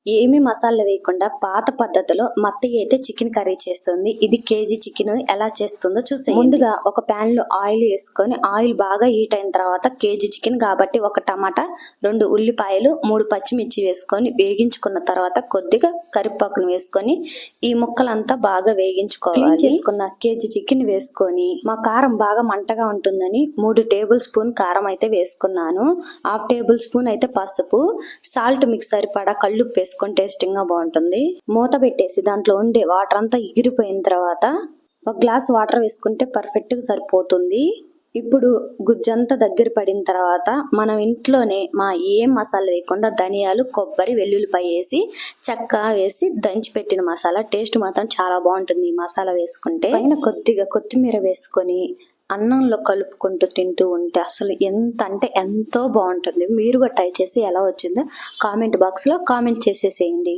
ఏమి మసాలా వేయకుండా పాత పద్ధతిలో మా అత్తయ్య అయితే చికెన్ కర్రీ చేస్తుంది. ఇది కేజీ చికెన్ ఎలా చేస్తుందో చూసేయండి. ముందుగా ఒక ప్యాన్ లో ఆయిల్ వేసుకొని ఆయిల్ బాగా హీట్ అయిన తర్వాత కేజీ చికెన్ కాబట్టి ఒక టమాటా, 2 ఉల్లిపాయలు, 3 పచ్చిమిర్చి వేసుకొని వేగించుకున్న తర్వాత కొద్దిగా కరివేపాకును వేసుకొని ఈ ముక్కలంతా బాగా వేగించుకోవాలి. క్లీన్ చేసుకున్న కేజీ చికెన్ వేసుకొని మా కారం బాగా మంటగా ఉంటుందని 3 టేబుల్ స్పూన్ కారం అయితే వేసుకున్నాను. 1/2 టేబుల్ స్పూన్ అయితే పసుపు, సాల్ట్ మిక్స్ సరిపడా కల్లుప్పు వేసుకొని టేస్టింగ్ గా బాగుంటుంది. మూత పెట్టేసి దాంట్లో ఉండే వాటర్ అంతా ఎగిరిపోయిన తర్వాత ఒక గ్లాస్ వాటర్ వేసుకుంటే పర్ఫెక్ట్ గా సరిపోతుంది. ఇప్పుడు గుజ్జంతా దగ్గర పడిన తర్వాత మనం ఇంట్లోనే ఏం మసాలా వేయకుండా ధనియాలు, కొబ్బరి, వెల్లుల్లిపాయ వేసి చెక్క వేసి దంచి పెట్టిన మసాలా టేస్ట్ మాత్రం చాలా బాగుంటుంది. ఈ మసాలా వేసుకుంటే పైన కొద్దిగా కొత్తిమీర వేసుకొని అన్నంలో కలుపుకుంటూ తింటూ ఉంటే అసలు ఎంత అంటే ఎంతో బాగుంటుంది. మీరు కూడా ట్రై చేసి ఎలా వచ్చిందో కామెంట్ బాక్స్ లో కామెంట్ చేసేసేయండి.